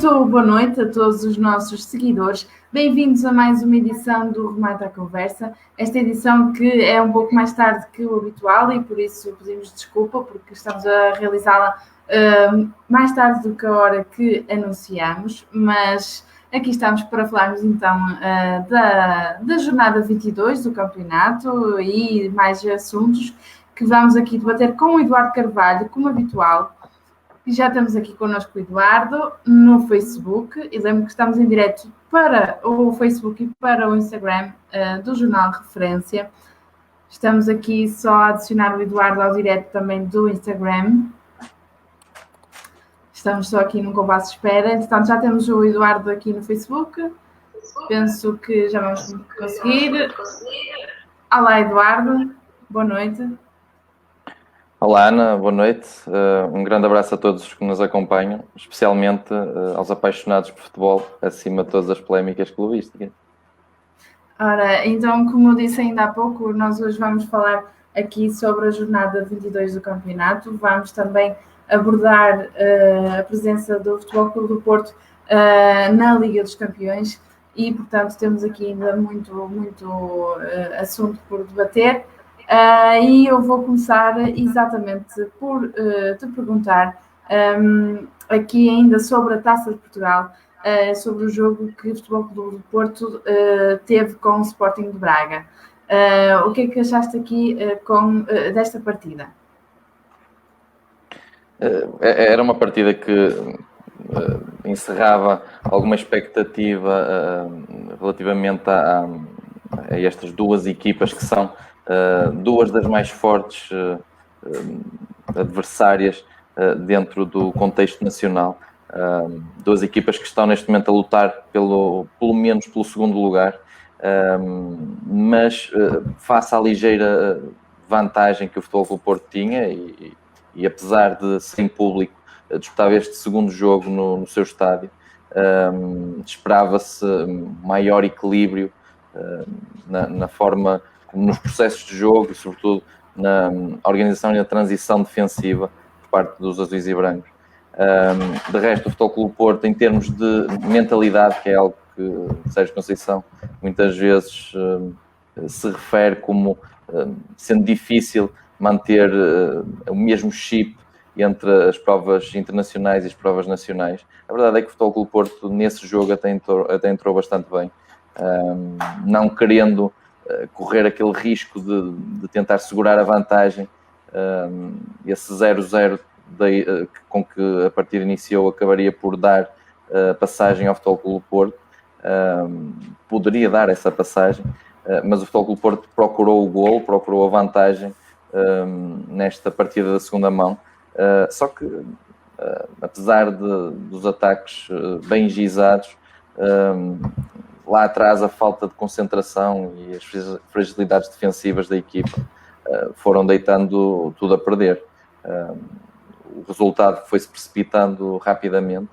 Muito boa noite a todos os nossos seguidores. Bem-vindos a mais uma edição do Remata à Conversa. Esta edição que é um pouco mais tarde que o habitual e por isso pedimos desculpa porque estamos a realizá-la mais tarde do que a hora que anunciamos, mas aqui estamos para falarmos então da jornada 22 do campeonato e mais assuntos que vamos aqui debater com o Eduardo Carvalho, como habitual. E já estamos aqui connosco o Eduardo no Facebook e lembro que estamos em direto para o Facebook e para o Instagram do Jornal Referência. Estamos aqui só a adicionar o Eduardo ao direto também do Instagram. Estamos só aqui num compasso de espera. Entretanto, já temos o Eduardo aqui no Facebook. Penso que já vamos conseguir. Olá, Eduardo. Boa noite. Olá, Ana. Boa noite. Um grande abraço a todos que nos acompanham, especialmente aos apaixonados por futebol, acima de todas as polémicas clubísticas. Ora, então, como eu disse ainda há pouco, nós hoje vamos falar aqui sobre a jornada 22 do campeonato. Vamos também abordar a presença do Futebol Clube do Porto na Liga dos Campeões e, portanto, temos aqui ainda muito assunto por debater. E eu vou começar exatamente por te perguntar aqui ainda sobre a Taça de Portugal, sobre o jogo que o Futebol Clube do Porto teve com o Sporting de Braga. O que é que achaste aqui desta partida? Era uma partida que encerrava alguma expectativa relativamente a estas duas equipas que são duas das mais fortes adversárias dentro do contexto nacional. Duas equipas que estão neste momento a lutar pelo menos pelo segundo lugar, mas face à ligeira vantagem que o Futebol Clube do Porto tinha e apesar de sem público disputava este segundo jogo no seu estádio, esperava-se maior equilíbrio na forma, nos processos de jogo e sobretudo na organização e na transição defensiva por parte dos azuis e brancos. De resto, o Futebol Clube do Porto, em termos de mentalidade, que é algo que Sérgio Conceição muitas vezes se refere como sendo difícil manter o mesmo chip entre as provas internacionais e as provas nacionais. A verdade é que o Futebol Clube do Porto nesse jogo até entrou bastante bem, não querendo correr aquele risco de tentar segurar a vantagem. Esse 0-0 com que a partida iniciou acabaria por dar passagem ao Futebol Clube do Porto. Poderia dar essa passagem, mas o Futebol Clube do Porto procurou o golo, procurou a vantagem nesta partida da segunda mão. Só que, apesar dos ataques bem gizados, lá atrás a falta de concentração e as fragilidades defensivas da equipa foram deitando tudo a perder. O resultado foi-se precipitando rapidamente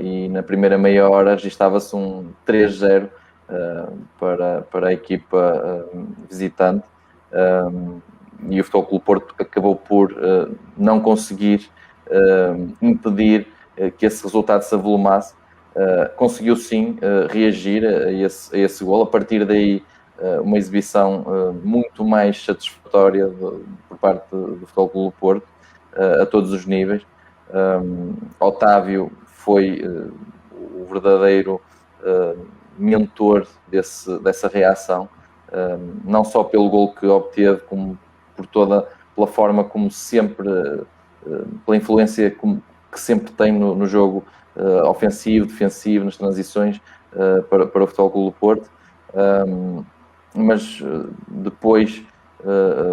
e na primeira meia hora registava-se um 3-0 para a equipa visitante, e o Futebol Clube do Porto acabou por não conseguir impedir que esse resultado se avolumasse. Conseguiu sim reagir a esse golo. A partir daí, uma exibição muito mais satisfatória por parte do Futebol Clube do Porto, a todos os níveis. Otávio foi o verdadeiro mentor dessa reação, não só pelo golo que obteve, como pela forma como sempre, pela influência que sempre tem no jogo ofensivo, defensivo, nas transições para o Futebol Clube do Porto. Mas depois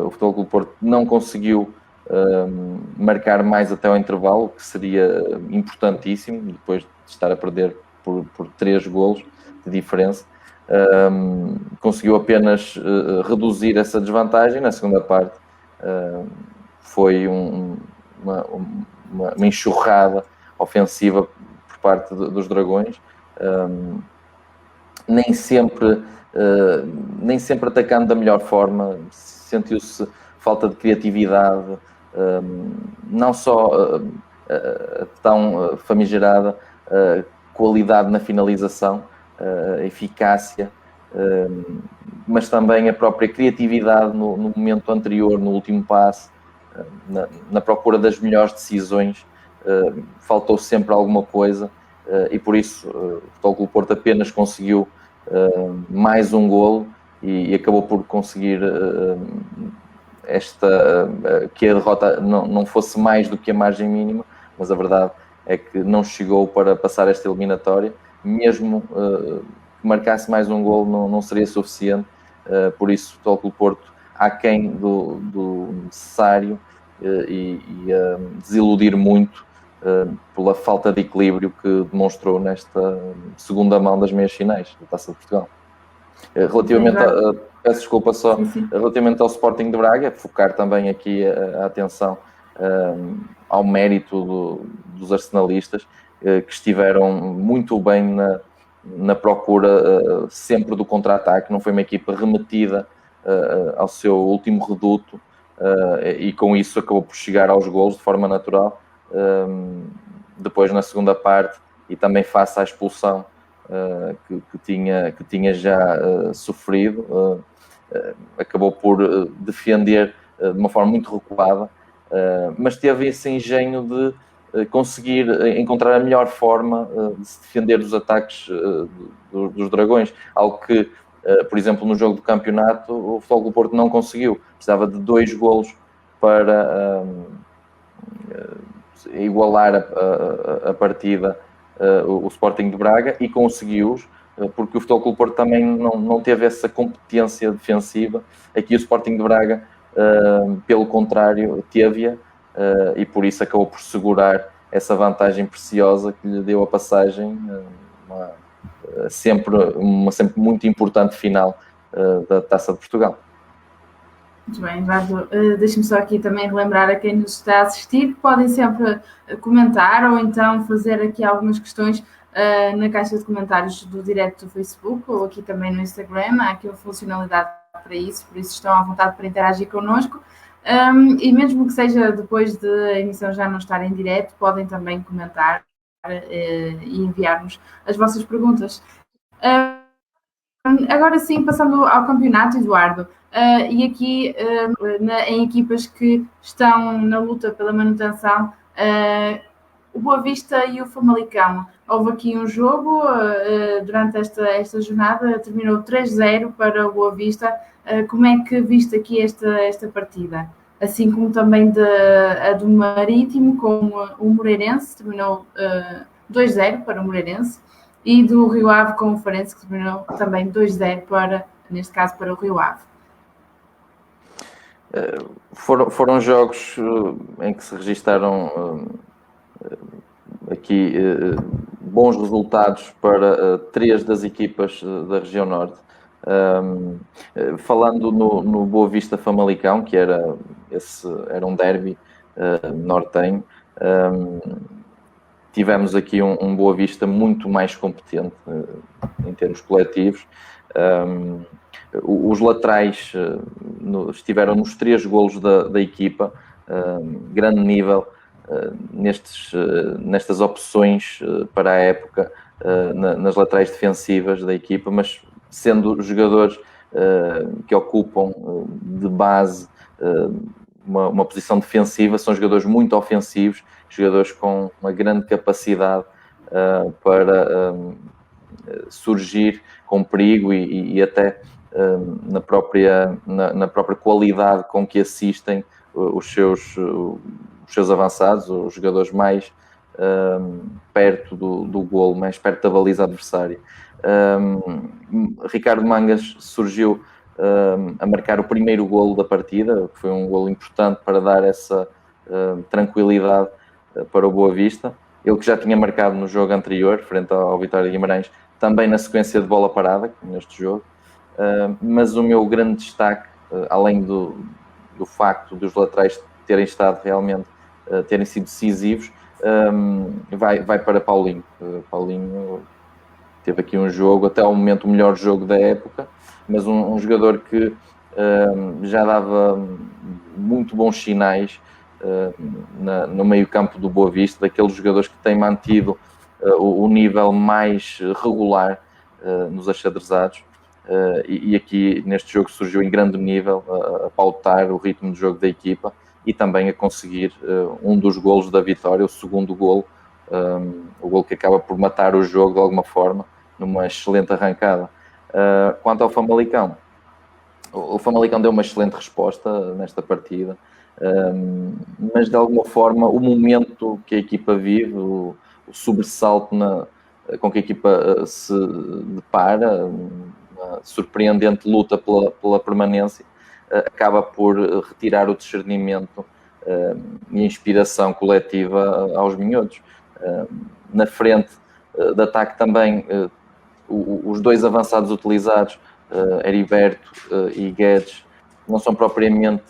o Futebol Clube do Porto não conseguiu marcar mais até ao intervalo, que seria importantíssimo, depois de estar a perder por 3 golos de diferença. Conseguiu apenas reduzir essa desvantagem. Na segunda parte foi uma enxurrada ofensiva por parte dos Dragões, nem sempre atacando da melhor forma. Sentiu-se falta de criatividade, não só tão famigerada qualidade na finalização, eficácia, mas também a própria criatividade no momento anterior, no último passe, na procura das melhores decisões. Faltou sempre alguma coisa, e por isso o Futebol Clube do Porto apenas conseguiu mais um golo e acabou por conseguir que a derrota não fosse mais do que a margem mínima, mas a verdade é que não chegou para passar esta eliminatória. Mesmo que marcasse mais um golo não seria suficiente, por isso o Futebol Clube do Porto aquém do necessário e desiludir muito pela falta de equilíbrio que demonstrou nesta segunda mão das meias finais da Taça de Portugal. Relativamente peço desculpa só, relativamente ao Sporting de Braga, focar também aqui a atenção ao mérito dos arsenalistas, que estiveram muito bem na procura sempre do contra-ataque. Não foi uma equipa remetida ao seu último reduto, e com isso acabou por chegar aos golos de forma natural. Depois na segunda parte, e também face à expulsão que tinha já sofrido, acabou por defender de uma forma muito recuada, mas teve esse engenho de conseguir encontrar a melhor forma de se defender dos ataques dos Dragões, algo que, por exemplo, no jogo do campeonato, o Futebol Clube do Porto não conseguiu. Precisava de 2 golos para igualar a partida o Sporting de Braga, e conseguiu-os, porque o Futebol Clube do Porto também não teve essa competência defensiva. Aqui o Sporting de Braga, pelo contrário, teve-a, e por isso acabou por segurar essa vantagem preciosa que lhe deu a passagem, sempre muito importante final da Taça de Portugal. Muito bem, Eduardo. Deixa-me só aqui também relembrar a quem nos está a assistir que podem sempre comentar ou então fazer aqui algumas questões na caixa de comentários do direto do Facebook ou aqui também no Instagram. Há aqui uma funcionalidade para isso, por isso estão à vontade para interagir connosco. E mesmo que seja depois da emissão já não estar em direto, podem também comentar e enviar-nos as vossas perguntas. Agora sim, passando ao campeonato, Eduardo, e aqui em equipas que estão na luta pela manutenção, o Boa Vista e o Famalicão. Houve aqui um jogo durante esta jornada, terminou 3-0 para o Boa Vista. Como é que viste aqui esta partida? Assim como também a do Marítimo com o Moreirense, terminou 2-0 para o Moreirense, e do Rio Ave com o Farense, que terminou também 2-0 neste caso, para o Rio Ave. Foram jogos em que se registaram aqui bons resultados para 3 das equipas da região norte. Falando no Boa Vista Famalicão, que era um derby nortenho, tivemos aqui um Boa Vista muito mais competente em termos coletivos. Os laterais estiveram nos 3 golos da equipa, grande nível nestas opções para a época nas laterais defensivas da equipa, mas sendo jogadores que ocupam de base uma posição defensiva, são jogadores muito ofensivos, jogadores com uma grande capacidade para surgir com perigo e até na própria qualidade com que assistem os seus avançados, os jogadores mais perto do golo, mais perto da baliza adversária. Ricardo Mangas surgiu a marcar o primeiro golo da partida, que foi um golo importante para dar essa tranquilidade para o Boa Vista. Ele que já tinha marcado no jogo anterior, frente ao Vitória de Guimarães, também na sequência de bola parada, neste jogo. Mas o meu grande destaque, além do facto dos laterais terem estado realmente, terem sido decisivos, vai para Paulinho. Paulinho teve aqui um jogo, até ao momento o melhor jogo da época, mas um jogador que já dava muito bons sinais no meio campo do Boa Vista, daqueles jogadores que têm mantido o nível mais regular nos achadrezados, e aqui neste jogo surgiu em grande nível a pautar o ritmo de jogo da equipa e também a conseguir um dos golos da vitória, o segundo golo, o golo que acaba por matar o jogo de alguma forma, numa excelente arrancada. Quanto ao Famalicão, o Famalicão deu uma excelente resposta nesta partida, mas de alguma forma o momento que a equipa vive, o sobressalto com que a equipa se depara, uma surpreendente luta pela permanência, acaba por retirar o discernimento e a inspiração coletiva aos minhotos. Na frente de ataque também, os dois avançados utilizados, Heriberto e Guedes, não são propriamente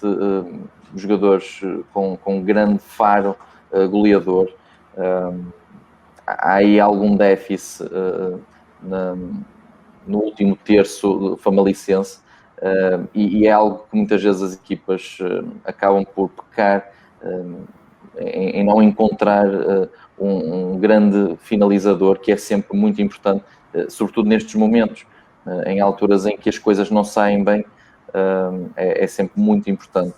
jogadores com grande faro goleador. Há aí algum déficit no último terço famalicense, e é algo que muitas vezes as equipas acabam por pecar em não encontrar um grande finalizador, que é sempre muito importante, sobretudo nestes momentos, em alturas em que as coisas não saem bem, é sempre muito importante.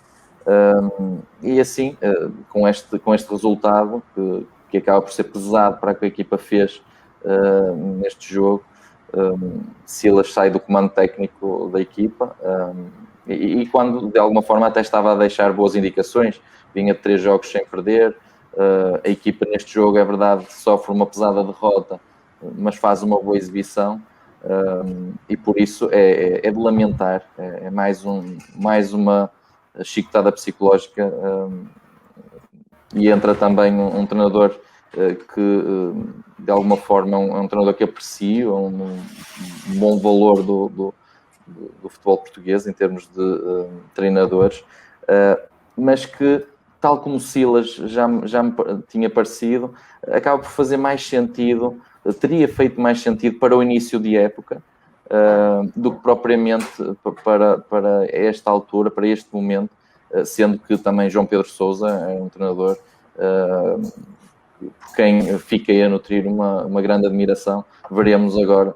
E assim, com este resultado, que acaba por ser pesado para o que a equipa fez neste jogo, Silas sai do comando técnico da equipa, e quando de alguma forma até estava a deixar boas indicações, vinha de 3 jogos sem perder. A equipa neste jogo, é verdade, sofre uma pesada derrota, mas faz uma boa exibição, e por isso é de lamentar. É mais uma chicotada psicológica, e entra também um treinador que de alguma forma é um treinador que aprecia um bom valor do futebol português em termos de treinadores, mas que, tal como Silas já me tinha parecido, acaba por fazer mais sentido, teria feito mais sentido para o início de época do que propriamente para esta altura, para este momento, sendo que também João Pedro Sousa é um treinador por quem fiquei a nutrir uma grande admiração. Veremos agora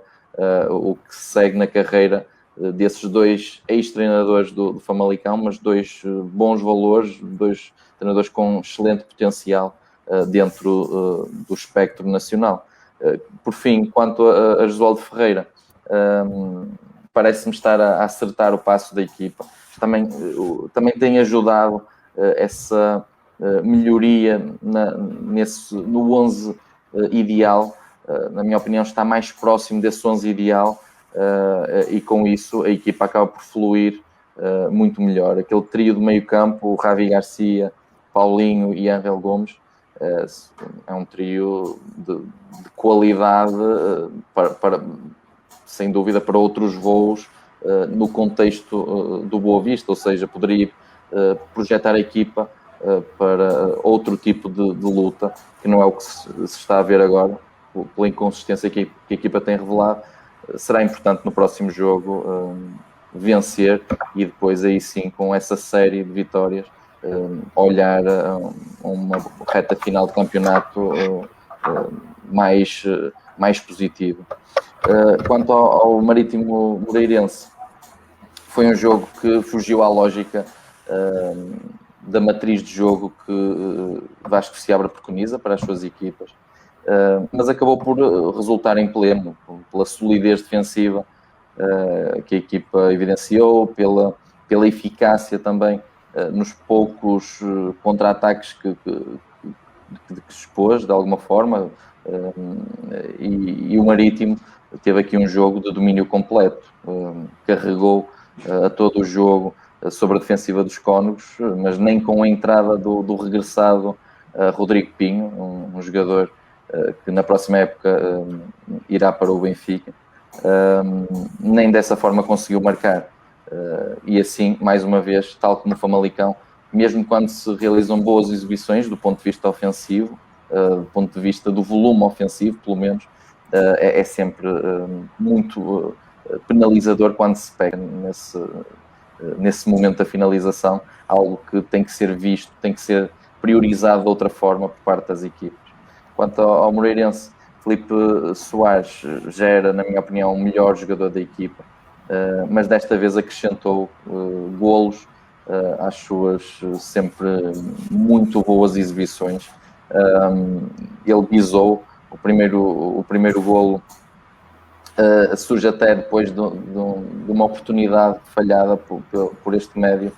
o que segue na carreira desses dois ex-treinadores do Famalicão, mas dois bons valores, dois treinadores com excelente potencial dentro do espectro nacional. Por fim, quanto a Josualdo Ferreira, parece-me estar a acertar o passo da equipa. Também tem ajudado essa melhoria no 11 ideal. Na minha opinião, está mais próximo desse 11 ideal, e com isso a equipa acaba por fluir muito melhor. Aquele trio de meio campo, o Ravi Garcia, Paulinho e Ángel Gomes, é um trio de qualidade para sem dúvida para outros voos no contexto do Boa Vista, ou seja, poderia projetar a equipa para outro tipo de luta, que não é o que se está a ver agora, pela inconsistência que a equipa tem revelado. Será importante no próximo jogo vencer e depois aí sim, com essa série de vitórias, olhar a uma reta final de campeonato mais positiva. Quanto ao Marítimo Moreirense, foi um jogo que fugiu à lógica da matriz de jogo que Vasco Seabra preconiza para as suas equipas, mas acabou por resultar em pleno, pela solidez defensiva que a equipa evidenciou, pela eficácia também nos poucos contra-ataques que expôs, de alguma forma, e o Marítimo teve aqui um jogo de domínio completo, carregou a todo o jogo sobre a defensiva dos Cónegos, mas nem com a entrada do regressado Rodrigo Pinho, um jogador que na próxima época irá para o Benfica, nem dessa forma conseguiu marcar. E assim, mais uma vez, tal como o Famalicão, mesmo quando se realizam boas exibições do ponto de vista ofensivo, do ponto de vista do volume ofensivo, pelo menos, é sempre muito penalizador quando se pega nesse momento da finalização, algo que tem que ser visto, tem que ser priorizado de outra forma por parte das equipas. Quanto ao Moreirense, Filipe Soares já era, na minha opinião, o melhor jogador da equipa, mas desta vez acrescentou golos às suas sempre muito boas exibições. Ele visou o primeiro golo, surge até depois de uma oportunidade falhada por este médio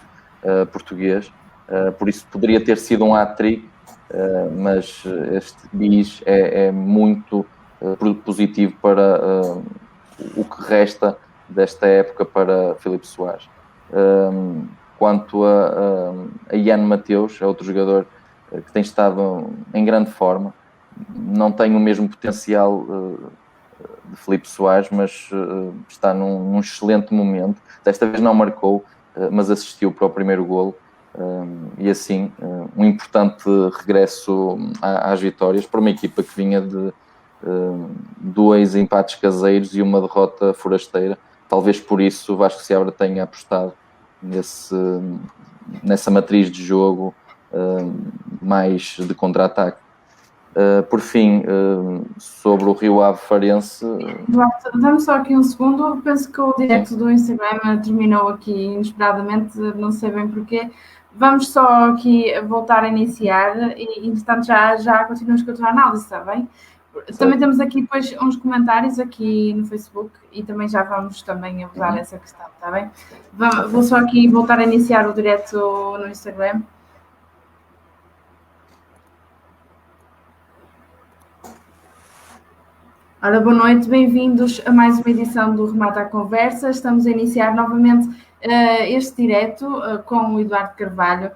português, por isso poderia ter sido um hat-trick, mas este bis é muito positivo para o que resta desta época para Filipe Soares. Quanto a Ian Mateus, é outro jogador que tem estado em grande forma, não tem o mesmo potencial de Filipe Soares, mas está num excelente momento. Desta vez não marcou, mas assistiu para o primeiro golo, e assim um importante regresso às vitórias para uma equipa que vinha de 2 empates caseiros e uma derrota forasteira. Talvez por isso o Vasco Seabra tenha apostado nessa matriz de jogo mais de contra-ataque. Por fim, sobre o Rio Ave Farense... Dá-me só aqui um segundo. Penso que o direto do Instagram terminou aqui inesperadamente, não sei bem porquê. Vamos só aqui voltar a iniciar e, entretanto, já continuamos com a tua análise, está bem? Certo. Também temos aqui depois uns comentários aqui no Facebook e também já vamos também abordar essa questão, está bem? Vou só aqui voltar a iniciar o direto no Instagram. Ora, boa noite, bem-vindos a mais uma edição do Remata à Conversa. Estamos a iniciar novamente este direto com o Eduardo Carvalho.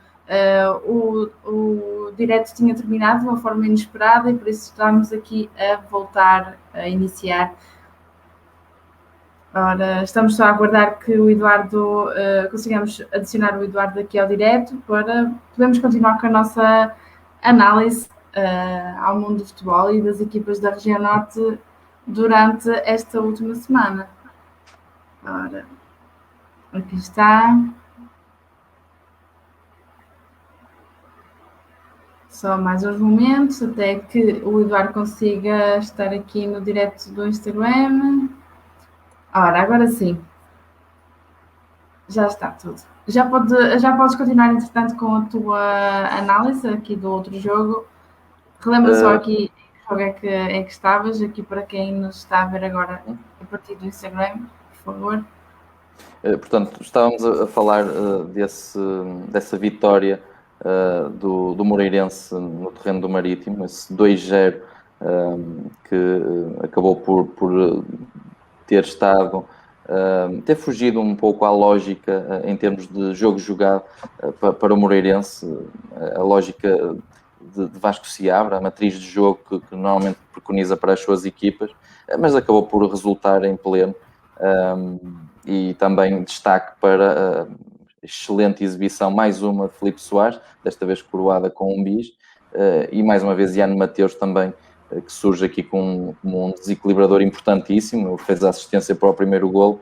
O direto tinha terminado de uma forma inesperada e por isso estamos aqui a voltar a iniciar. Ora, estamos só a aguardar que o Eduardo, consigamos adicionar o Eduardo aqui ao direto para podermos continuar com a nossa análise ao mundo do futebol e das equipas da região norte durante esta última semana. Ora, aqui está. Só mais uns momentos até que o Eduardo consiga estar aqui no direto do Instagram. Ora, agora sim. Já está tudo. Já podes continuar, entretanto, com a tua análise aqui do outro jogo. Relembra só aqui que jogo é que estavas, aqui para quem nos está a ver agora a partir do Instagram, por favor. Portanto, estávamos a falar dessa vitória do Moreirense no terreno do Marítimo, esse 2-0 que acabou por ter ter fugido um pouco à lógica em termos de jogo jogado para o Moreirense, a lógica de Vasco Seabra, a matriz de jogo que normalmente preconiza para as suas equipas, mas acabou por resultar em pleno. E também destaque para a excelente exibição, mais uma de Filipe Soares, desta vez coroada com um bis, e mais uma vez Ian Mateus também, que surge aqui como um desequilibrador importantíssimo, fez a assistência para o primeiro golo,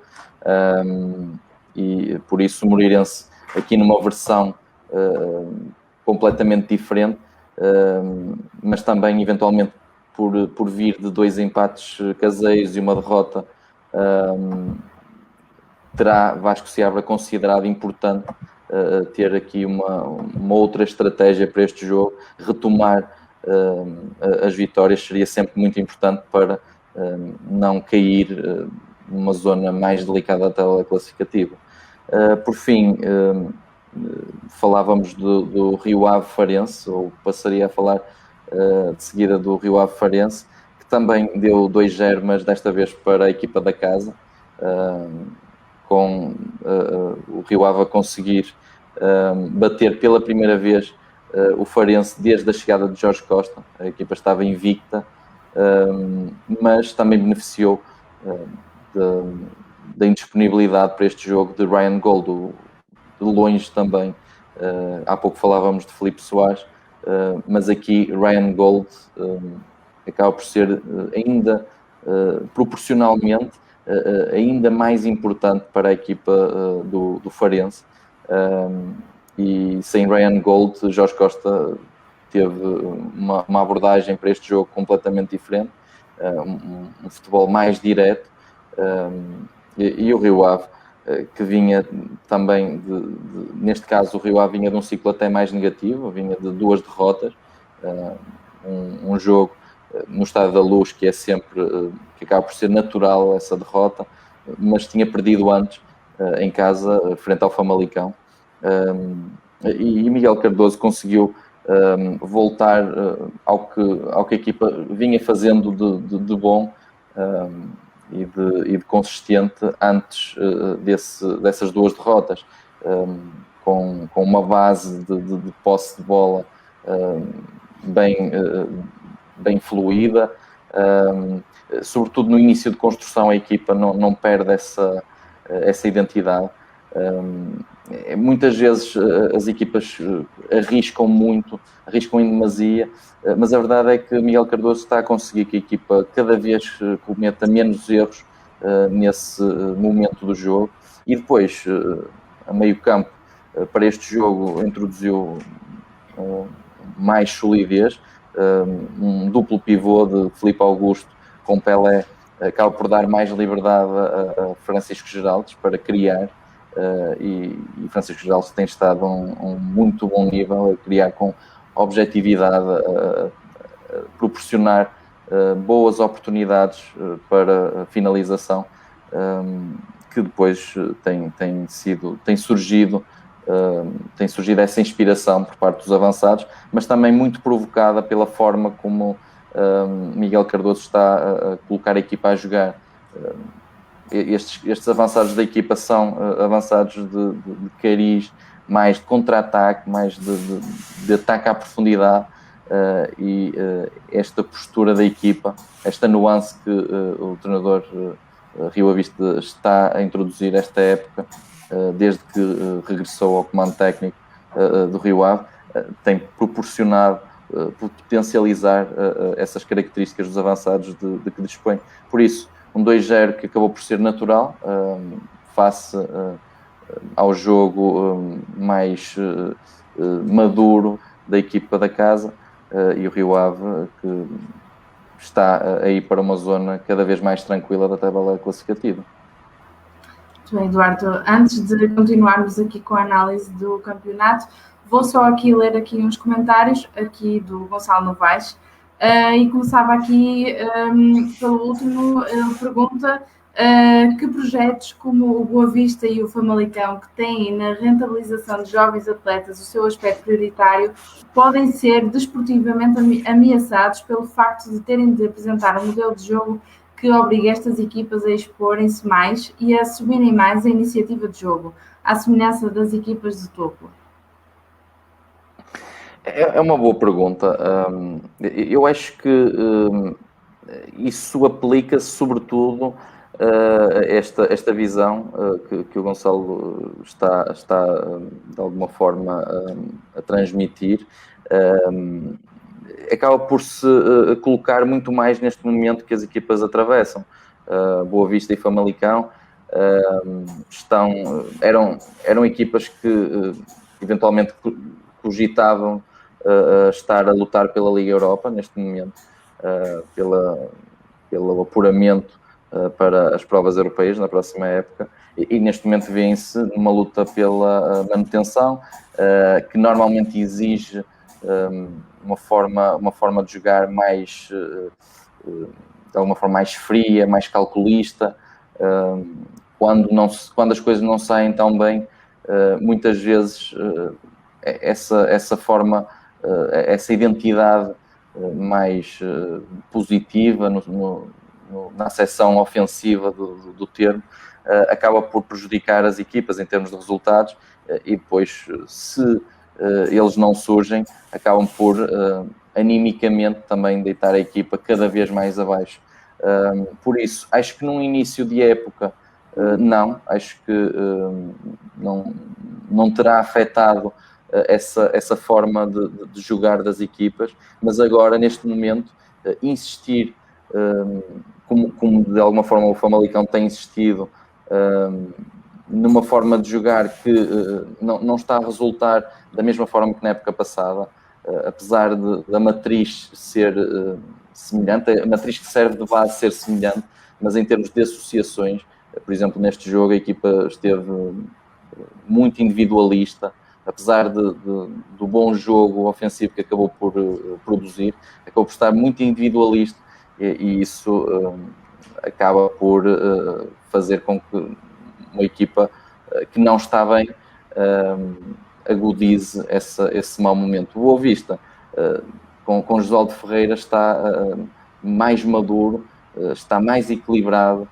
e por isso o Moreirense aqui numa versão completamente diferente, mas também eventualmente por vir de 2 empates caseiros e uma derrota, terá Vasco Seabra considerado importante ter aqui uma outra estratégia para este jogo, retomar as vitórias seria sempre muito importante para não cair numa zona mais delicada da tabela classificativa. Por fim, falávamos do Rio Ave Farense, ou passaria a falar de seguida do Rio Ave Farense, que também deu 2-0, mas desta vez para a equipa da casa, com o Rio Ave a conseguir bater pela primeira vez o Farense desde a chegada de Jorge Costa. A equipa estava invicta, mas também beneficiou da indisponibilidade para este jogo de Ryan Gold, de longe também. Há pouco falávamos de Filipe Soares, mas aqui Ryan Gold acaba por ser ainda proporcionalmente ainda mais importante para a equipa do Farense, e sem Ryan Gold, Jorge Costa teve uma abordagem para este jogo completamente diferente, um futebol mais direto, e o Rio Ave, que vinha também, neste caso o Rio Ave vinha de um ciclo até mais negativo, vinha de 2 derrotas, um jogo no Estádio da Luz, que é sempre, que acaba por ser natural essa derrota, mas tinha perdido antes em casa, frente ao Famalicão, e Miguel Cardoso conseguiu voltar ao que a equipa vinha fazendo de bom e de consistente antes dessas 2 derrotas, com uma base de posse de bola bem fluida, sobretudo no início de construção a equipa não perde essa identidade. Muitas vezes as equipas arriscam em demasia, mas a verdade é que Miguel Cardoso está a conseguir que a equipa cada vez cometa menos erros nesse momento do jogo, e depois, a meio campo, para este jogo introduziu mais solidez, um duplo pivô de Filipe Augusto com Pelé, acaba por dar mais liberdade a Francisco Geraldes para criar, e Francisco Geraldes tem estado a um muito bom nível, a criar com objetividade, a proporcionar boas oportunidades para finalização, que depois tem surgido essa inspiração por parte dos avançados, mas também muito provocada pela forma como Miguel Cardoso está a colocar a equipa a jogar. Estes avançados da equipa são avançados de cariz, mais de contra-ataque, mais de ataque à profundidade, e esta postura da equipa, esta nuance que o treinador Rio Avista está a introduzir esta época, desde que regressou ao comando técnico do Rio Ave, tem proporcionado, potencializar essas características dos avançados de que dispõe. Por isso, um 2-0 que acabou por ser natural, face ao jogo mais maduro da equipa da casa, e o Rio Ave que está a ir para uma zona cada vez mais tranquila da tabela classificativa. Muito bem, Eduardo. Antes de continuarmos aqui com a análise do campeonato, vou só aqui ler aqui uns comentários aqui do Gonçalo Novaes, e começava aqui pelo último. Ele pergunta que projetos como o Boa Vista e o Famalicão, que têm na rentabilização de jovens atletas o seu aspecto prioritário, podem ser desportivamente ameaçados pelo facto de terem de apresentar um modelo de jogo que obriga estas equipas a exporem-se mais e a assumirem mais a iniciativa de jogo, à semelhança das equipas de topo? É uma boa pergunta. Eu acho que isso aplica-se sobretudo a esta visão que o Gonçalo está de alguma forma a transmitir. Acaba por se colocar muito mais neste momento que as equipas atravessam. Boa Vista e Famalicão eram equipas que eventualmente cogitavam estar a lutar pela Liga Europa neste momento, pelo apuramento para as provas europeias na próxima época, e neste momento vêem-se numa luta pela manutenção, que normalmente exige uma forma de jogar mais, de alguma forma mais fria, mais calculista. Quando as coisas não saem tão bem, muitas vezes essa forma, essa identidade mais positiva na seção ofensiva do termo, acaba por prejudicar as equipas em termos de resultados, e depois, se eles não surgem, acabam por animicamente também deitar a equipa cada vez mais abaixo. Por isso, acho que num início de época acho que não terá afetado essa forma de jogar das equipas, mas agora, neste momento, insistir, como de alguma forma o Famalicão tem insistido, numa forma de jogar que não está a resultar da mesma forma que na época passada, apesar da matriz ser semelhante, a matriz que serve de base ser semelhante, mas em termos de associações, por exemplo, neste jogo a equipa esteve muito individualista, apesar do bom jogo ofensivo que acabou por produzir, acabou por estar muito individualista e isso acaba por fazer com que uma equipa que não está bem agudize esse mau momento. O Boa Vista, com Josualdo Ferreira, está mais maduro, está mais equilibrado,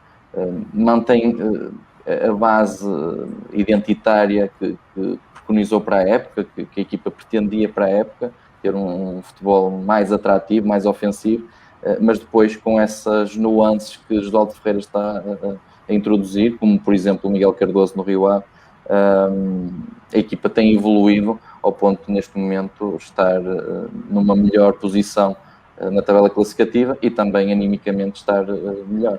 mantém a base identitária que preconizou para a época, que a equipa pretendia para a época, ter um futebol mais atrativo, mais ofensivo, mas depois com essas nuances que Josualdo Ferreira está a introduzir, como por exemplo o Miguel Cardoso no Rio Ave, a equipa tem evoluído ao ponto de neste momento estar numa melhor posição na tabela classificativa e também animicamente estar melhor.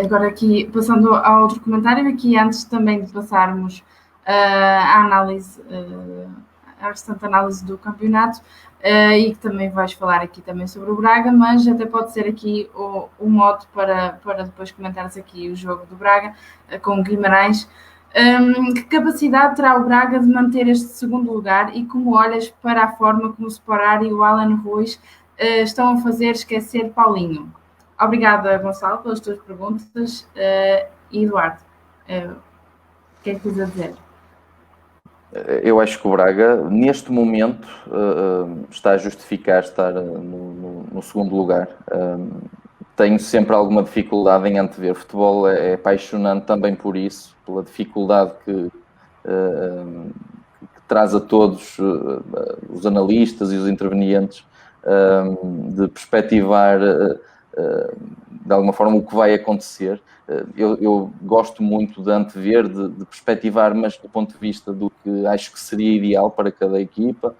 Agora aqui, passando ao outro comentário, aqui antes também de passarmos à análise, à restante análise do campeonato, e que também vais falar aqui também sobre o Braga, mas até pode ser aqui o mote para depois comentares aqui o jogo do Braga com o Guimarães. Que capacidade terá o Braga de manter este segundo lugar e como olhas para a forma como o Sporar e o Alan Ruiz estão a fazer esquecer Paulinho? Obrigada, Gonçalo, pelas tuas perguntas. E Eduardo, o que é que tens a dizer? Eu acho que o Braga, neste momento, está a justificar estar no segundo lugar. Tenho sempre alguma dificuldade em antever. O futebol é apaixonante também por isso, pela dificuldade que traz a todos os analistas e os intervenientes de perspectivar de alguma forma o que vai acontecer. Eu gosto muito de antever, de perspectivar, mas do ponto de vista do que acho que seria ideal para cada equipa,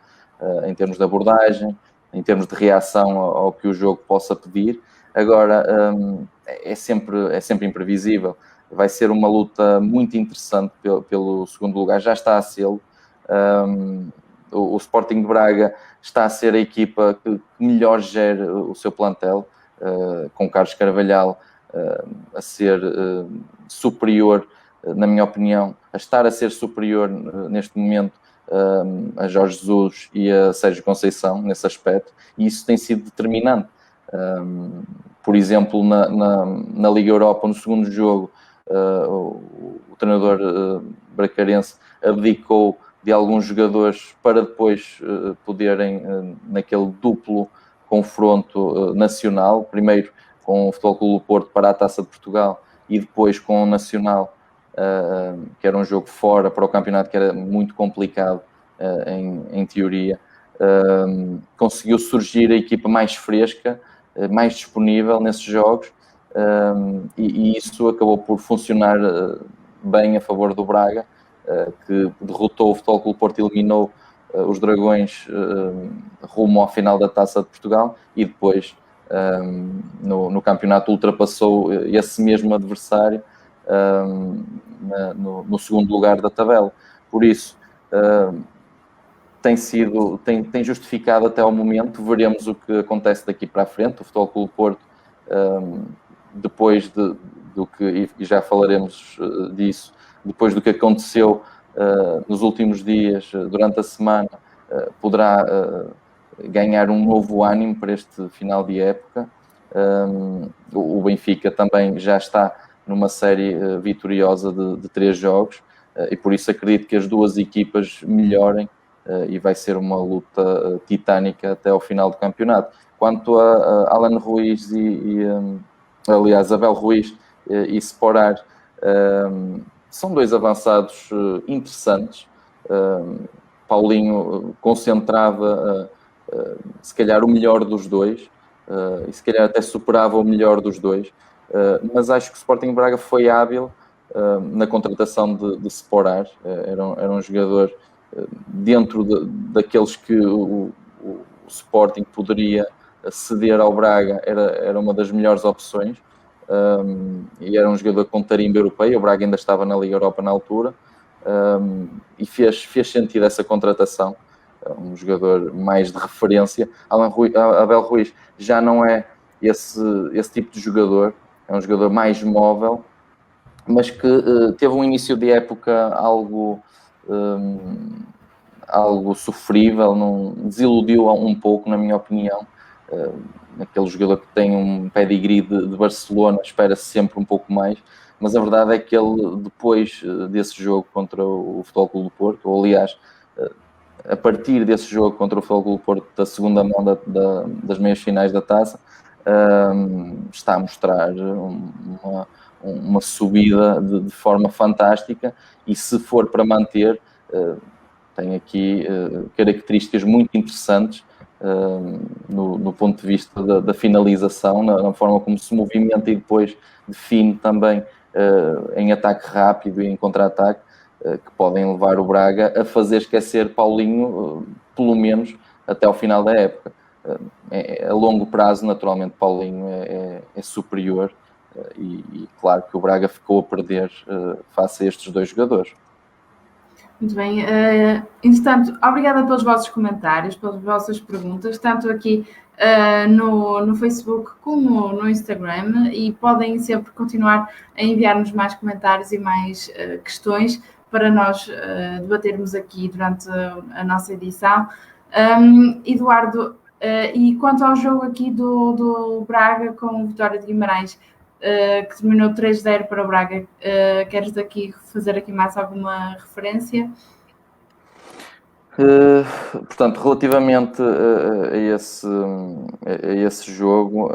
em termos de abordagem, em termos de reação ao que o jogo possa pedir. Agora, é sempre imprevisível. Vai ser uma luta muito interessante pelo segundo lugar, já está a ser. O Sporting de Braga está a ser a equipa que melhor gera o seu plantel, com Carlos Carvalhal a ser superior, na minha opinião, a estar a ser superior neste momento a Jorge Jesus e a Sérgio Conceição nesse aspecto, e isso tem sido determinante. Por exemplo, na Liga Europa, no segundo jogo, o treinador bracarense abdicou de alguns jogadores para depois poderem, naquele duplo confronto nacional, primeiro com o Futebol Clube do Porto para a Taça de Portugal e depois com o Nacional, que era um jogo fora para o campeonato que era muito complicado em teoria, conseguiu surgir a equipa mais fresca, mais disponível nesses jogos, e isso acabou por funcionar bem a favor do Braga, que derrotou o Futebol Clube do Porto e eliminou os Dragões rumo ao final da Taça de Portugal e depois no campeonato ultrapassou esse mesmo adversário no segundo lugar da tabela. Por isso tem justificado até ao momento. Veremos o que acontece daqui para a frente. O Futebol Clube do Porto, depois do que, e já falaremos disso, depois do que aconteceu nos últimos dias, durante a semana, poderá ganhar um novo ânimo para este final de época. O Benfica também já está numa série vitoriosa de 3 jogos, e por isso acredito que as duas equipas melhorem, e vai ser uma luta titânica até ao final do campeonato. Quanto a Alan Ruiz aliás, Abel Ruiz e Sporar, são 2 avançados interessantes. Paulinho concentrava se calhar o melhor dos dois, e se calhar até superava o melhor dos dois, mas acho que o Sporting Braga foi hábil na contratação de Sporar. Era um jogador dentro daqueles que o Sporting poderia ceder ao Braga, era uma das melhores opções, e era um jogador com tarimba europeia. O Braga ainda estava na Liga Europa na altura, e fez sentido essa contratação. um jogador mais de referência. Abel Ruiz já não é esse tipo de jogador, é um jogador mais móvel, mas que teve um início de época algo sofrível, desiludiu um pouco, na minha opinião. Aquele jogador que tem um pedigree de Barcelona, espera-se sempre um pouco mais, mas a verdade é que ele, depois desse jogo contra o Futebol Clube do Porto, ou aliás, a partir desse jogo contra o Futebol Clube do Porto, da segunda mão das meias finais da Taça, está a mostrar uma subida de forma fantástica, e se for para manter, tem aqui características muito interessantes no ponto de vista da finalização, na forma como se movimenta e depois define também em ataque rápido e em contra-ataque, que podem levar o Braga a fazer esquecer Paulinho, pelo menos até ao final da época. A longo prazo, naturalmente, Paulinho é superior, e claro que o Braga ficou a perder face a estes dois jogadores. Muito bem. Entretanto, obrigada pelos vossos comentários, pelas vossas perguntas, tanto aqui no Facebook como no Instagram, e podem sempre continuar a enviar-nos mais comentários e mais questões para nós debatermos aqui durante a nossa edição. Eduardo, e quanto ao jogo aqui do Braga com o Vitória de Guimarães, que terminou 3-0 para o Braga, queres daqui fazer aqui mais alguma referência? Portanto, relativamente a esse jogo,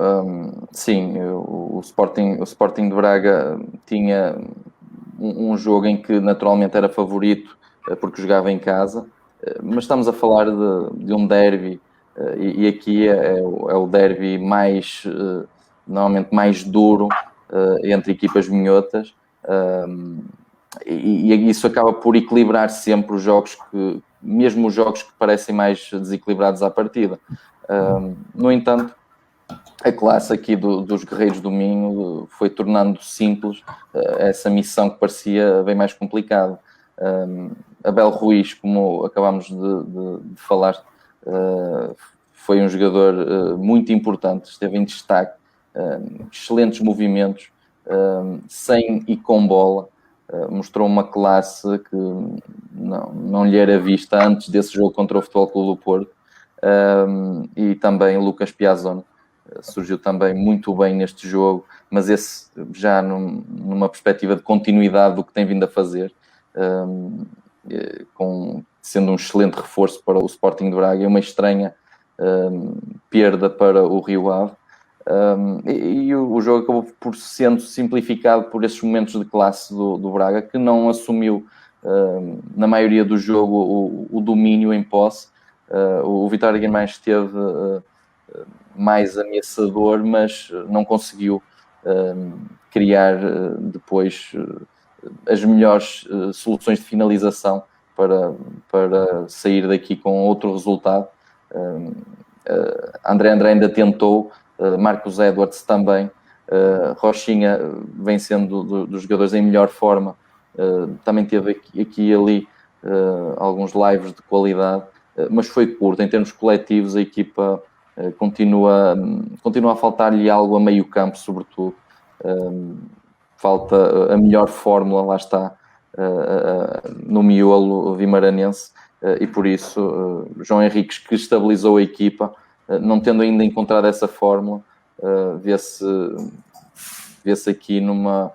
sim, o Sporting de Braga tinha um jogo em que naturalmente era favorito porque jogava em casa, mas estamos a falar de um derby, e aqui é o derby normalmente mais duro entre equipas minhotas, e isso acaba por equilibrar sempre os jogos mesmo os jogos que parecem mais desequilibrados à partida. No entanto, a classe aqui dos Guerreiros do Minho foi tornando simples essa missão que parecia bem mais complicada. Abel Ruiz, como acabámos de falar, foi um jogador muito importante, esteve em destaque, excelentes movimentos, sem e com bola. Mostrou uma classe que não lhe era vista antes desse jogo contra o Futebol Clube do Porto. E também Lucas Piazon surgiu também muito bem neste jogo, mas esse já numa perspectiva de continuidade do que tem vindo a fazer, sendo um excelente reforço para o Sporting de Braga, e uma estranha perda para o Rio Ave. E o jogo acabou por sendo simplificado por esses momentos de classe do Braga, que não assumiu na maioria do jogo o domínio em posse. O Vitória de Guimarães esteve mais ameaçador, mas não conseguiu criar depois as melhores soluções de finalização para sair daqui com outro resultado. André ainda tentou, Marcos Edwards também, Rochinha vem sendo dos jogadores em melhor forma, também teve aqui e ali alguns lives de qualidade, mas foi curto. Em termos coletivos, a equipa continua a faltar-lhe algo a meio campo, sobretudo. Falta a melhor fórmula, lá está, no miolo vimaranense, e por isso João Henriques, que estabilizou a equipa, não tendo ainda encontrado essa fórmula, vê-se aqui numa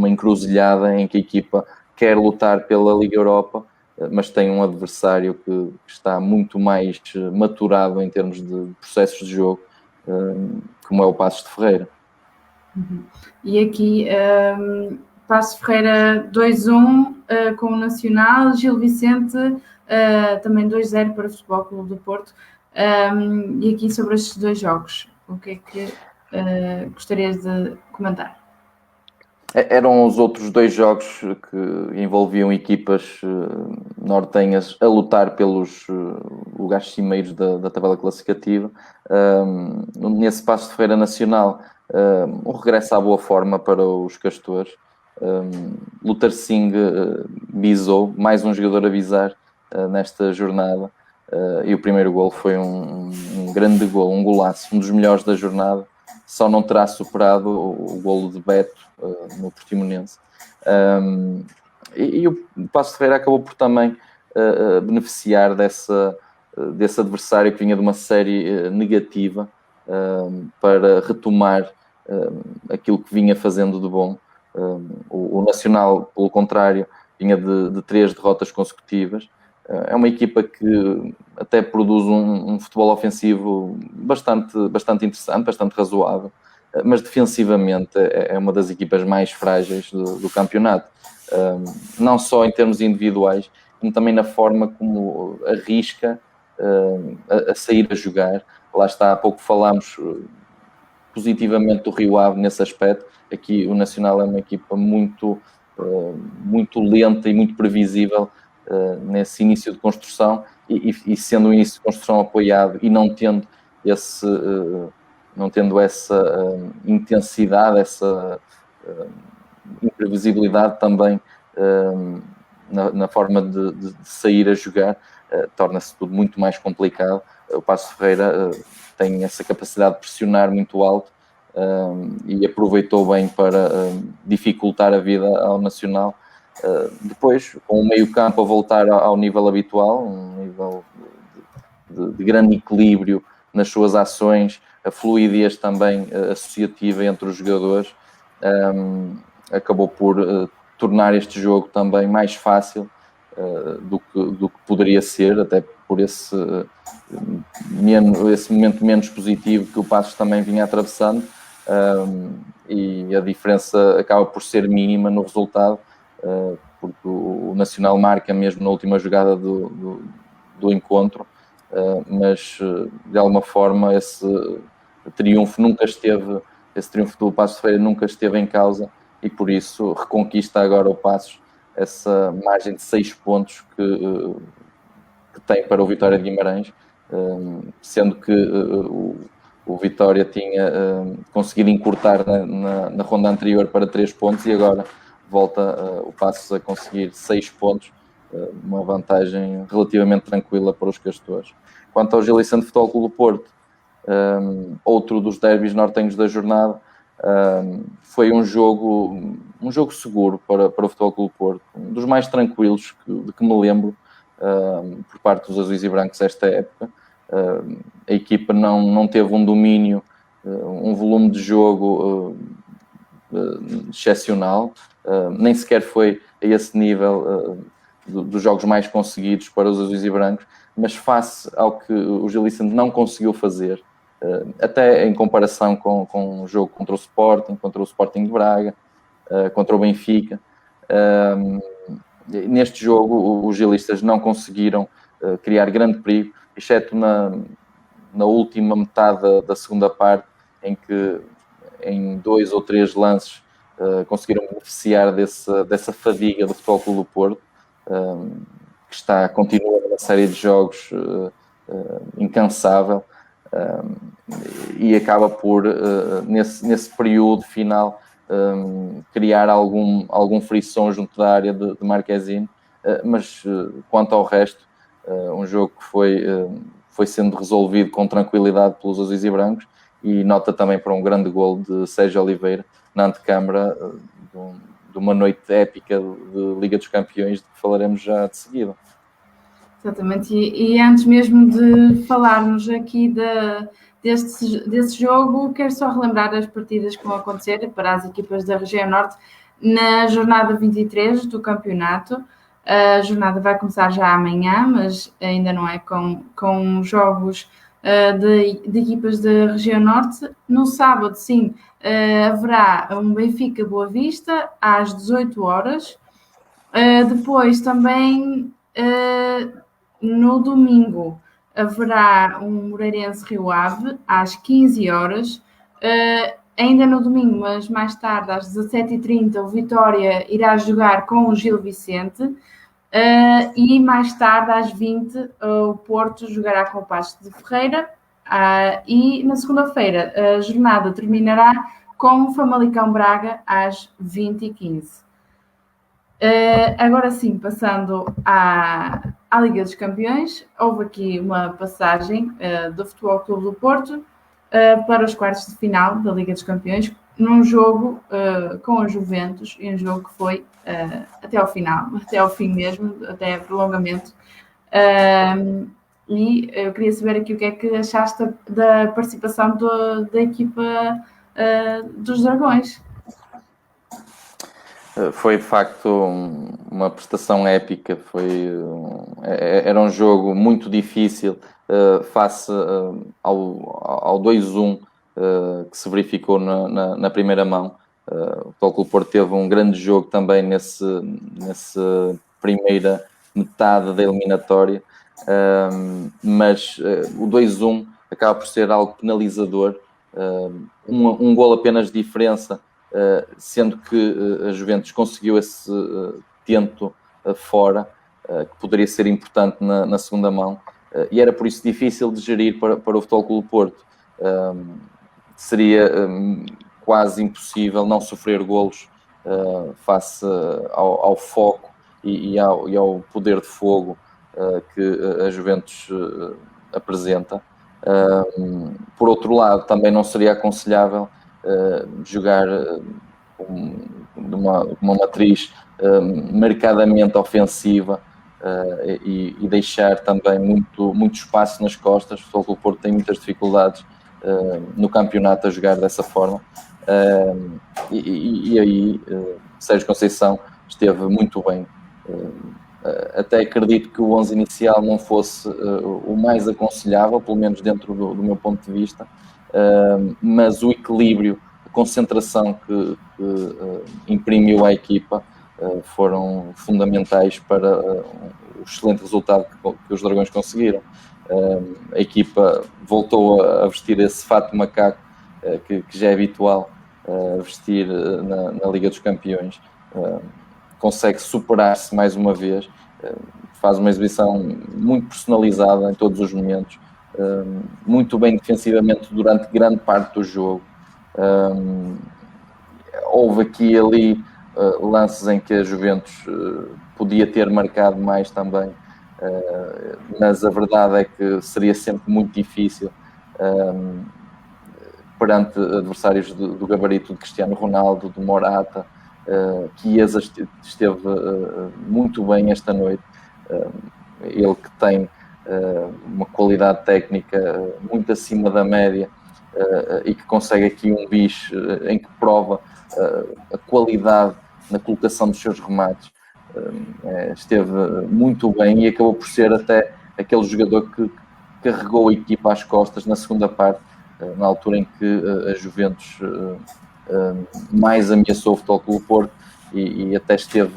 encruzilhada em que a equipa quer lutar pela Liga Europa, mas tem um adversário que está muito mais maturado em termos de processos de jogo, como é o Passos de Ferreira. E aqui Passos de Ferreira 2-1 com o Nacional, Gil Vicente também 2-0 para o Futebol Clube do Porto. E aqui sobre estes dois jogos, o que é que gostarias de comentar? Eram os outros dois jogos que envolviam equipas nortenhas a lutar pelos lugares cimeiros da tabela classificativa. Nesse Passos de Ferreira Nacional, um regresso à boa forma para os Castores. Luther Singh bisou, mais um jogador a bisar, nesta jornada, e o primeiro golo foi um grande golo, um golaço, um dos melhores da jornada. Só não terá superado o golo de Beto no Portimonense. E o Passos de Ferreira acabou por também beneficiar desse adversário que vinha de uma série negativa, para retomar aquilo que vinha fazendo de bom. O Nacional, pelo contrário, vinha de 3 derrotas consecutivas. É uma equipa que até produz um futebol ofensivo bastante interessante, bastante razoável, mas defensivamente é uma das equipas mais frágeis do campeonato. Não só em termos individuais, como também na forma como arrisca a sair a jogar. Lá está, há pouco falámos positivamente do Rio Ave nesse aspecto. Aqui o Nacional é uma equipa muito lenta e muito previsível nesse início de construção, e sendo um início de construção apoiado e não tendo essa intensidade, essa imprevisibilidade também na forma de sair a jogar, torna-se tudo muito mais complicado. O Passos de Ferreira tem essa capacidade de pressionar muito alto, e aproveitou bem para dificultar a vida ao Nacional. Depois, com o meio-campo a voltar ao nível habitual, um nível de grande equilíbrio nas suas ações, a fluidez também associativa entre os jogadores, acabou por tornar este jogo também mais fácil do que poderia ser, até por esse momento menos positivo que o Passos também vinha atravessando, e a diferença acaba por ser mínima no resultado, porque o Nacional marca mesmo na última jogada do encontro, mas de alguma forma esse triunfo do Passos de Ferreira nunca esteve em causa, e por isso reconquista agora o Passos essa margem de 6 pontos que tem para o Vitória de Guimarães, sendo que o Vitória tinha conseguido encurtar na ronda anterior para 3 pontos, e agora volta o Passos a conseguir 6 pontos, uma vantagem relativamente tranquila para os castores. Quanto ao Gil Vicente Futebol Clube do Porto, outro dos derbys nortenhos da jornada, foi um jogo seguro para o Futebol Clube do Porto, um dos mais tranquilos de que me lembro por parte dos azuis e brancos esta época. A equipa não teve um domínio, um volume de jogo excepcional, nem sequer foi a esse nível dos jogos mais conseguidos para os azuis e brancos, mas face ao que o Gil Vicente não conseguiu fazer, até em comparação com o jogo contra o Sporting de Braga, contra o Benfica, neste jogo os gilistas não conseguiram criar grande perigo, exceto na última metade da segunda parte, em que em 2 ou 3 lances conseguiram beneficiar dessa fadiga do Futebol Clube do Porto, que continua numa série de jogos incansável, e acaba por, nesse período final, criar algum frisson junto da área de Marquezine, mas quanto ao resto, um jogo que foi sendo resolvido com tranquilidade pelos azuis e brancos, e nota também para um grande golo de Sérgio Oliveira na antecâmara de uma noite épica de Liga dos Campeões, de que falaremos já de seguida. Exatamente, e antes mesmo de falarmos aqui desse jogo, quero só relembrar as partidas que vão acontecer para as equipas da região norte na jornada 23 do campeonato. A jornada vai começar já amanhã, mas ainda não é com jogos de equipas da região norte. No sábado, sim, haverá um Benfica Boa Vista às 18 horas. Depois também no domingo haverá um Moreirense Rio Ave às 15 horas. Ainda no domingo, mas mais tarde, às 17h30, o Vitória irá jogar com o Gil Vicente. E mais tarde, às 20h, o Porto jogará com o Passos de Ferreira. E na segunda-feira, a jornada terminará com o Famalicão Braga às 20h15. Agora sim, passando à Liga dos Campeões. Houve aqui uma passagem do Futebol Clube do Porto para os quartos de final da Liga dos Campeões, num jogo com a Juventus, e um jogo que foi até ao final, até ao fim mesmo, até prolongamento. E eu queria saber aqui o que é que achaste da participação da equipa dos Dragões. Foi de facto uma prestação épica, era um jogo muito difícil face ao 2-1 que se verificou na primeira mão. O Futebol Clube do Porto teve um grande jogo também nessa primeira metade da eliminatória, mas o 2-1 acaba por ser algo penalizador, um golo apenas de diferença, sendo que a Juventus conseguiu esse tento fora, que poderia ser importante na segunda mão, e era por isso difícil de gerir para o Futebol Clube do Porto. Seria quase impossível não sofrer golos face ao foco e ao poder de fogo que a Juventus apresenta. Por outro lado, também não seria aconselhável jogar de uma matriz marcadamente ofensiva e deixar também muito espaço nas costas. O Futebol Clube do Porto tem muitas dificuldades no campeonato a jogar dessa forma, e aí Sérgio Conceição esteve muito bem. Até acredito que o 11 inicial não fosse o mais aconselhável, pelo menos dentro do meu ponto de vista, mas o equilíbrio, a concentração que imprimiu à equipa foram fundamentais para o excelente resultado que os Dragões conseguiram. A equipa voltou a vestir esse fato de macaco que já é habitual vestir na Liga dos Campeões. Consegue superar-se mais uma vez, faz uma exibição muito personalizada em todos os momentos, muito bem defensivamente durante grande parte do jogo. Houve aqui e ali lances em que a Juventus podia ter marcado mais também, mas a verdade é que seria sempre muito difícil perante adversários do gabarito de Cristiano Ronaldo, de Morata. Chiesa esteve muito bem esta noite, ele que tem uma qualidade técnica muito acima da média e que consegue aqui um bis em que prova a qualidade na colocação dos seus remates. Esteve muito bem e acabou por ser até aquele jogador que carregou a equipa às costas na segunda parte, na altura em que a Juventus mais ameaçou o Futebol Clube do Porto e até esteve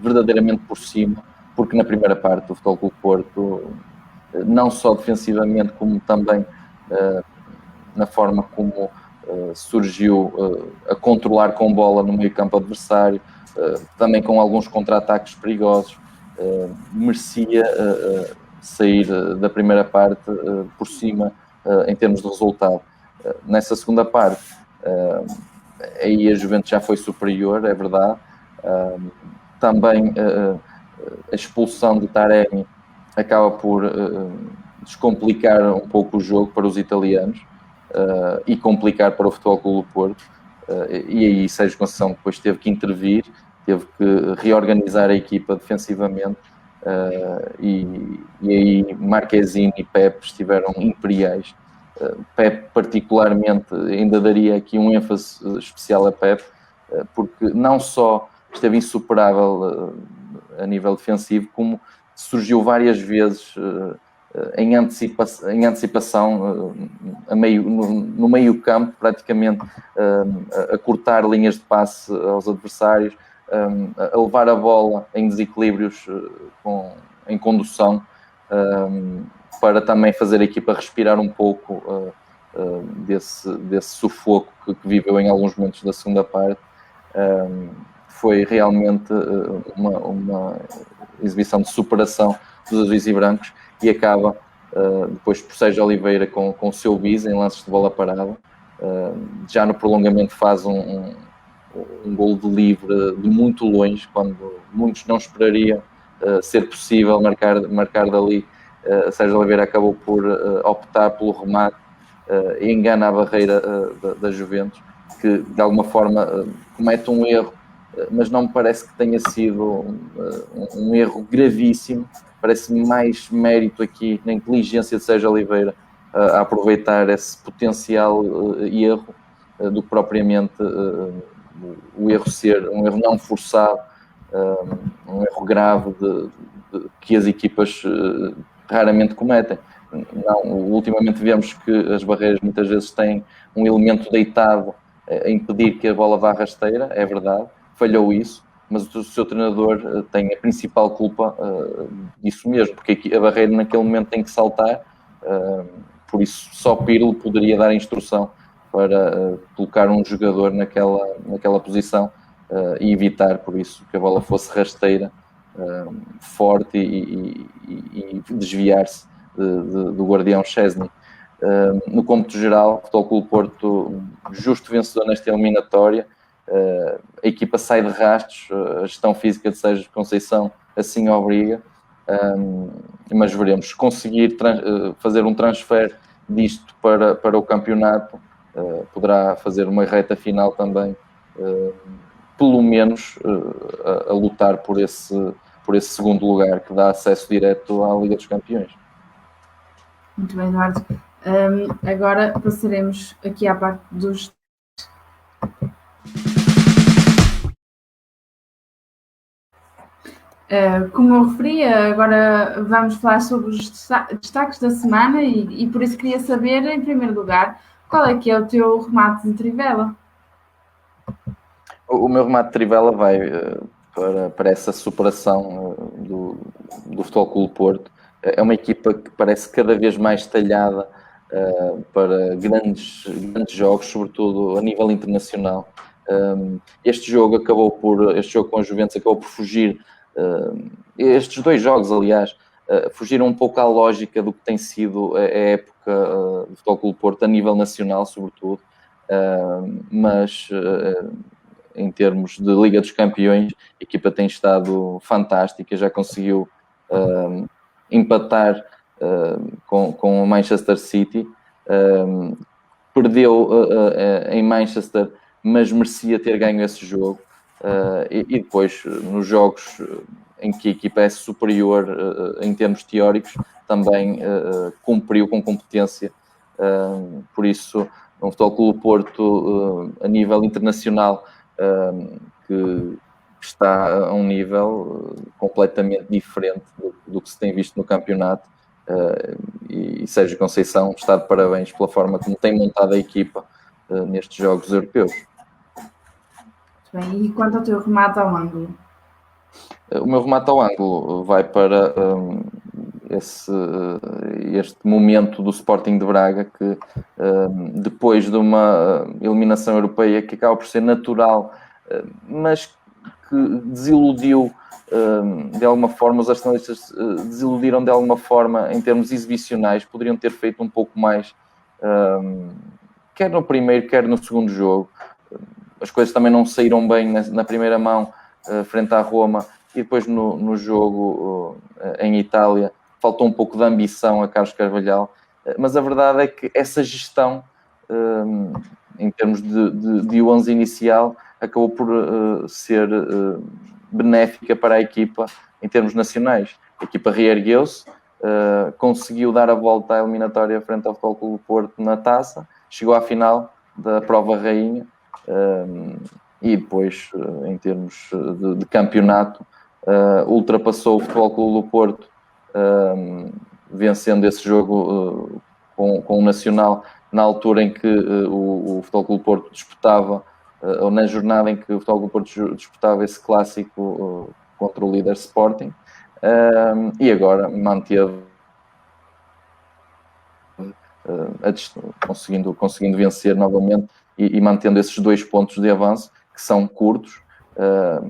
verdadeiramente por cima, porque na primeira parte o Futebol Clube do Porto, não só defensivamente, como também na forma como surgiu a controlar com bola no meio campo adversário, também com alguns contra-ataques perigosos, merecia sair da primeira parte por cima em termos de resultado. Nessa segunda parte, aí a Juventus já foi superior, é verdade. Também a expulsão de Taremi acaba por descomplicar um pouco o jogo para os italianos e complicar para o Futebol Clube do Porto. E aí Sérgio Conceição depois teve que intervir, teve que reorganizar a equipa defensivamente, e aí Marquezine e Pepe estiveram imperiais. Pepe particularmente, ainda daria aqui um ênfase especial a Pepe, porque não só esteve insuperável a nível defensivo, como surgiu várias vezes em antecipação no meio campo, praticamente a cortar linhas de passe aos adversários, a levar a bola em desequilíbrios em condução, para também fazer a equipa respirar um pouco desse sufoco que viveu em alguns momentos da segunda parte. Foi realmente uma exibição de superação dos azuis e brancos, e acaba depois por Sérgio Oliveira com o seu bis em lances de bola parada. Já no prolongamento faz um golo de livre de muito longe, quando muitos não esperariam ser possível marcar dali. Sérgio Oliveira acabou por optar pelo remate e engana a barreira da Juventus, que de alguma forma comete um erro, mas não me parece que tenha sido um erro gravíssimo. Parece-me mais mérito aqui na inteligência de Sérgio Oliveira a aproveitar esse potencial erro do que propriamente o erro ser um erro não forçado, um erro grave que as equipas raramente cometem. Não, ultimamente vemos que as barreiras muitas vezes têm um elemento deitado a impedir que a bola vá rasteira, é verdade, falhou isso, mas o seu treinador tem a principal culpa disso mesmo, porque a barreira naquele momento tem que saltar, por isso só Pirlo poderia dar a instrução para colocar um jogador naquela posição e evitar, por isso, que a bola fosse rasteira, forte e desviar-se do guardião Szczesny. No cômputo geral, Futebol Clube Porto, justo vencedor nesta eliminatória. A equipa sai de rastros, a gestão física de Sérgio Conceição assim obriga, mas veremos. Se conseguir fazer um transfer disto para o campeonato, poderá fazer uma reta final também, pelo menos a lutar por esse segundo lugar que dá acesso direto à Liga dos Campeões. Muito bem, Eduardo. Agora passaremos aqui à parte dos... como eu referi, agora vamos falar sobre os destaques da semana e por isso queria saber, em primeiro lugar, qual é que é o teu remate de trivela? O meu remate de trivela vai para essa superação do Futebol Clube Porto. É uma equipa que parece cada vez mais talhada para grandes jogos, sobretudo a nível internacional. Este jogo com a Juventus acabou por fugir. Estes dois jogos, aliás, fugiram um pouco à lógica do que tem sido a época do Futebol Clube Porto a nível nacional, sobretudo, mas em termos de Liga dos Campeões, a equipa tem estado fantástica, já conseguiu empatar com o Manchester City, perdeu em Manchester, mas merecia ter ganho esse jogo. E depois, nos jogos em que a equipa é superior em termos teóricos, também cumpriu com competência. Por isso, um Futebol Clube Porto, a nível internacional, que está a um nível completamente diferente do que se tem visto no campeonato. E Sérgio Conceição está de parabéns pela forma como tem montado a equipa nestes jogos europeus. Bem, e quanto ao teu remate ao ângulo? O meu remate ao ângulo vai para este momento do Sporting de Braga, que depois de uma eliminação europeia que acaba por ser natural, mas que desiludiu de alguma forma, os arsenalistas desiludiram de alguma forma em termos exibicionais, poderiam ter feito um pouco mais, quer no primeiro, quer no segundo jogo. As coisas também não saíram bem na primeira mão, frente à Roma, e depois no jogo em Itália faltou um pouco de ambição a Carlos Carvalhal, mas a verdade é que essa gestão, em termos de 11 inicial, acabou por ser benéfica para a equipa em termos nacionais. A equipa reergueu-se, conseguiu dar a volta à eliminatória frente ao Futebol Clube Porto na taça, chegou à final da prova rainha, e depois, em termos de campeonato, ultrapassou o Futebol Clube do Porto, vencendo esse jogo com o Nacional na altura em que o Futebol Clube do Porto disputava, ou na jornada em que o Futebol Clube do Porto disputava esse clássico contra o líder Sporting, e agora manteve conseguindo vencer novamente e mantendo esses 2 pontos de avanço, que são curtos,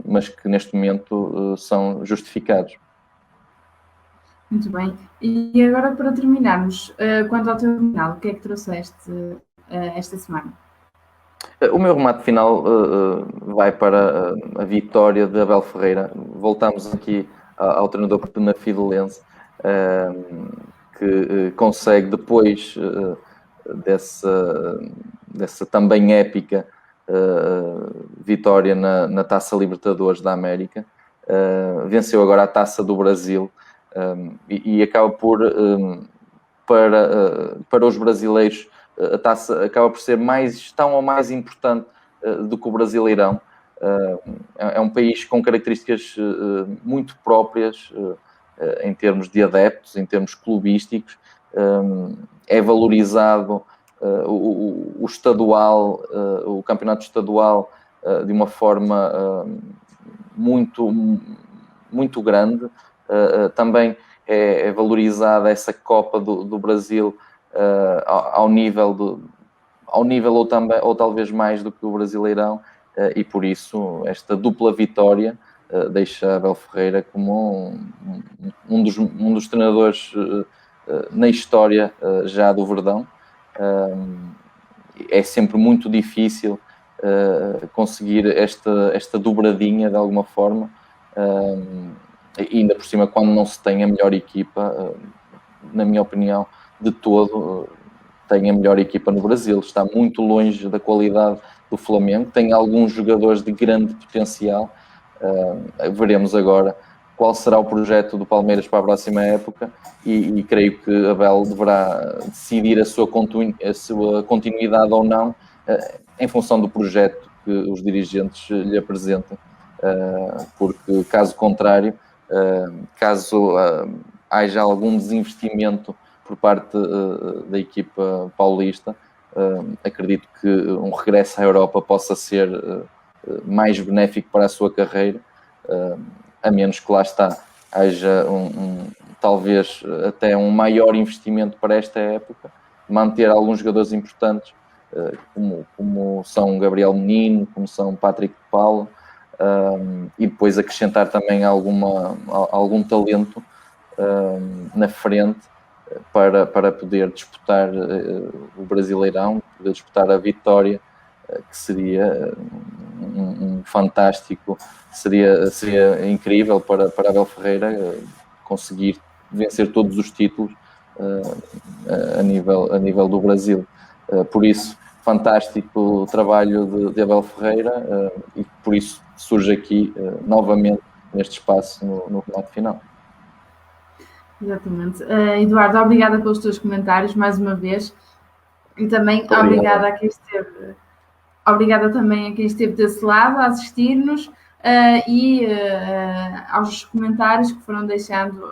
mas que neste momento são justificados. Muito bem. E agora, para terminarmos, quanto ao teu final, o que é que trouxeste esta semana? O meu remate final vai para a vitória de Abel Ferreira. Voltamos aqui ao treinador Penafidelense, que consegue depois dessa também épica vitória na Taça Libertadores da América, venceu agora a Taça do Brasil, e acaba por, para os brasileiros, a taça acaba por ser tão ou mais importante do que o Brasileirão. É um país com características muito próprias em termos de adeptos, em termos clubísticos. É valorizado o estadual, o campeonato estadual, de uma forma muito, muito grande. Também é valorizada essa Copa do Brasil ao nível ou talvez mais do que o Brasileirão, e por isso esta dupla vitória deixa Abel Ferreira como um dos treinadores na história já do Verdão. É sempre muito difícil conseguir esta dobradinha de alguma forma, e ainda por cima quando não se tem a melhor equipa, na minha opinião, de todo, tem a melhor equipa no Brasil. Está muito longe da qualidade do Flamengo, tem alguns jogadores de grande potencial. Veremos agora qual será o projeto do Palmeiras para a próxima época, e creio que Abel deverá decidir a sua continuidade ou não, em função do projeto que os dirigentes lhe apresentam, porque caso contrário, caso haja algum desinvestimento por parte da equipa paulista, acredito que um regresso à Europa possa ser mais benéfico para a sua carreira, a menos que lá está haja talvez até um maior investimento para esta época, manter alguns jogadores importantes, como são Gabriel Menino, como são Patrick de Paula, e depois acrescentar também algum talento na frente para poder disputar o Brasileirão, poder disputar a vitória, que seria fantástico, seria incrível para Abel Ferreira conseguir vencer todos os títulos a nível do Brasil. Por isso, fantástico o trabalho de Abel Ferreira, e por isso surge aqui novamente neste espaço no remate final. Exatamente. Eduardo, obrigada pelos teus comentários mais uma vez, e também obrigada também a quem esteve desse lado a assistir-nos, e aos comentários que foram deixando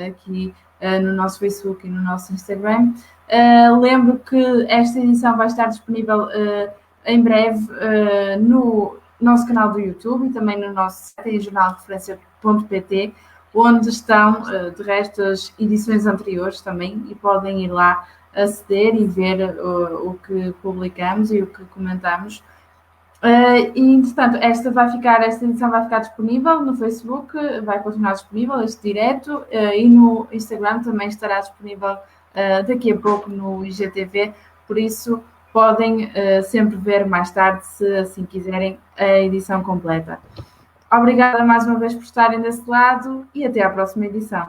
aqui no nosso Facebook e no nosso Instagram. Lembro que esta edição vai estar disponível em breve no nosso canal do YouTube e também no nosso site em jornaldereferência.pt, onde estão de resto as edições anteriores também, e podem ir lá aceder e ver o que publicamos e o que comentamos. E entretanto, esta edição vai ficar disponível no Facebook, vai continuar disponível este direto, e no Instagram também estará disponível daqui a pouco no IGTV, por isso podem sempre ver mais tarde, se assim quiserem, a edição completa. Obrigada mais uma vez por estarem desse lado e até à próxima edição.